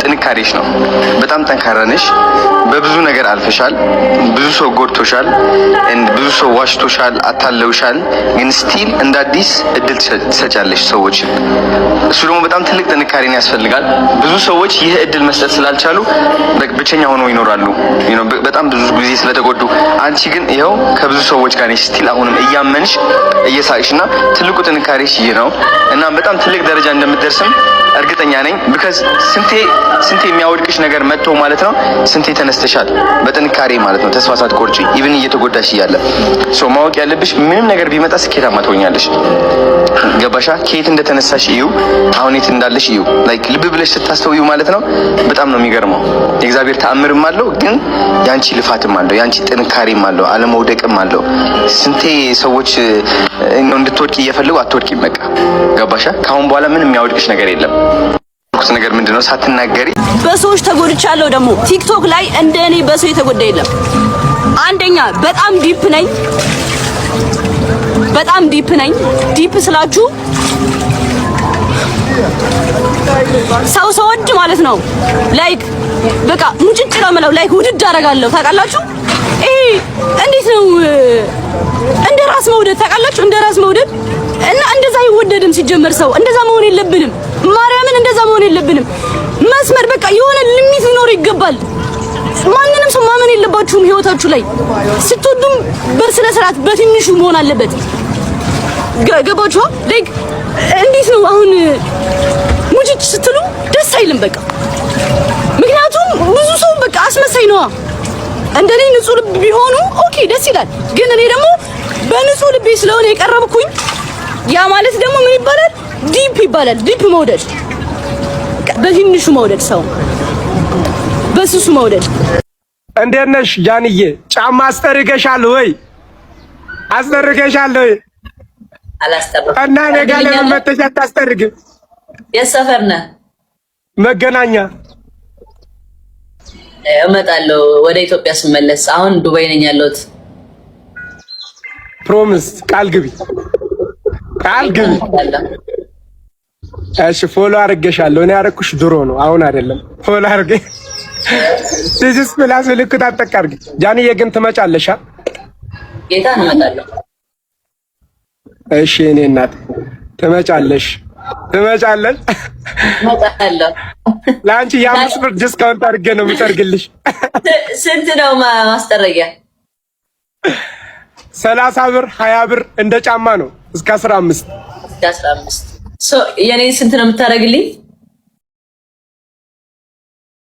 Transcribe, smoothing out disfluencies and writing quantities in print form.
ጥንካሬሽ ነው። በጣም ጠንካራ ነሽ። በብዙ ነገር አልፈሻል። ብዙ ሰው ጎድቶሻል፣ ብዙ ሰው ዋሽቶሻል፣ አታለውሻል። ግን ስቲል እንደ አዲስ እድል ትሰጫለሽ ሰዎች። እሱ ደግሞ በጣም ትልቅ ጥንካሬን ያስፈልጋል። ብዙ ሰዎች ይህ እድል መስጠት ስላልቻሉ ብቸኛ ሆነው ይኖራሉ፣ በጣም ብዙ ጊዜ ስለተጎዱ። አንቺ ግን ይኸው ከብዙ ሰዎች ጋር ነሽ ስቲል አሁንም እያመንሽ እየሳቅሽና ትልቁ ጥንካሬሽ ይህ ነው እና በጣም ትልቅ ደረጃ እንደምትደርስም እርግጠኛ ነኝ። ቢካዝ ስንቴ የሚያወድቅሽ ነገር መጥቶ ማለት ነው ስንቴ ተነስተሻል በጥንካሬ ማለት ነው። ተስፋ ሳትቆርጪ ኢቭን እየተጎዳሽ እያለ ሶ ማወቅ ያለብሽ ምንም ነገር ቢመጣ ስኬታማ ትሆኛለሽ። ገባሻ? ከየት እንደተነሳሽ እዩ፣ አሁን የት እንዳለሽ እዩ። ላይክ ልብ ብለሽ ስታስተውዩ ማለት ነው በጣም ነው የሚገርመው። የእግዚአብሔር ተአምርም አለው፣ ግን ያንቺ ልፋትም አለው፣ ያንቺ ጥንካሬም አለው፣ አለመውደቅም አለው። ስንቴ ሰዎች እንድትወድቂ እየፈለጉ አትወድቂም። በቃ ገባሻ? ከአሁን በኋላ ምንም የሚያወድቅሽ ነገር የለም። ነገር ምንድነው? ሳትናገሪ በሰዎች ተጎድቻለሁ። ደግሞ ቲክቶክ ላይ እንደኔ በሰው የተጎዳ የለም። አንደኛ በጣም ዲፕ ነኝ። ዲፕ ስላችሁ ሰው ሰወድ ማለት ነው። ላይክ በቃ ሙጭጭ ነው የምለው። ላይክ ውድድ አደርጋለሁ። ታውቃላችሁ? እንዴት ነው እንደ ራስ መውደድ ታውቃላችሁ? እንደ ራስ መውደድ እና እንደዛ አይወደድም። ሲጀመር ሰው እንደዛ መሆን የለብንም። ማርያምን እንደዛ መሆን የለብንም። መስመር በቃ የሆነ ሊሚት ሊኖር ይገባል። ማንንም ሰው ማመን የለባችሁም ህይወታችሁ ላይ ስትወዱም በስነ ስርዓት በትንሹ መሆን አለበት። ገባችሁ? ላይክ እንዴት ነው አሁን ሙጭጭ ስትሉ ደስ አይልም በቃ። ምክንያቱም ብዙ ሰው በቃ አስመሳይ ነው። እንደኔ ንጹህ ልብ ቢሆኑ ኦኬ ደስ ይላል። ግን እኔ ደግሞ በንጹህ ልቤ ስለሆነ የቀረብኩኝ ያ ማለት ደግሞ ምን ይባላል? ዲፕ ይባላል። ዲፕ መውደድ፣ በትንሹ መውደድ፣ ሰው በስሱ መውደድ። እንዴት ነሽ ጃንዬ? ጫማ አስጠርገሻል ወይ? አስጠርገሻል ወይ? አላስጠርኩም። እና ነገ ለምን መተሽ አታስጠርግም? የሰፈር ነህ? መገናኛ እመጣለሁ ወደ ኢትዮጵያ ስመለስ። አሁን ዱባይ ነኝ ያለሁት። ፕሮሚስ፣ ቃል ግቢ፣ ቃል ግቢ። እሺ ፎሎ አድርጌሻለሁ። እኔ ያደረኩሽ ድሮ ነው፣ አሁን አይደለም። ፎሎ አድርጌ ዲጂስ ፕላስ ልክ ታጠቃርጊ። ጃንዬ ግን ትመጫለሽ? ጌታ እመጣለሁ። እሺ እኔ እናት ትመጫለሽ? ትመጫለሽ? እመጣለሁ። ለአንቺ የ5 ብር ዲስካውንት አድርጌ ነው የምጠርግልሽ። ስንት ነው ማስጠረጊያ? 30 ብር 20 ብር እንደ ጫማ ነው። እስከ 15 የኔ ስንት ነው የምታደርግልኝ?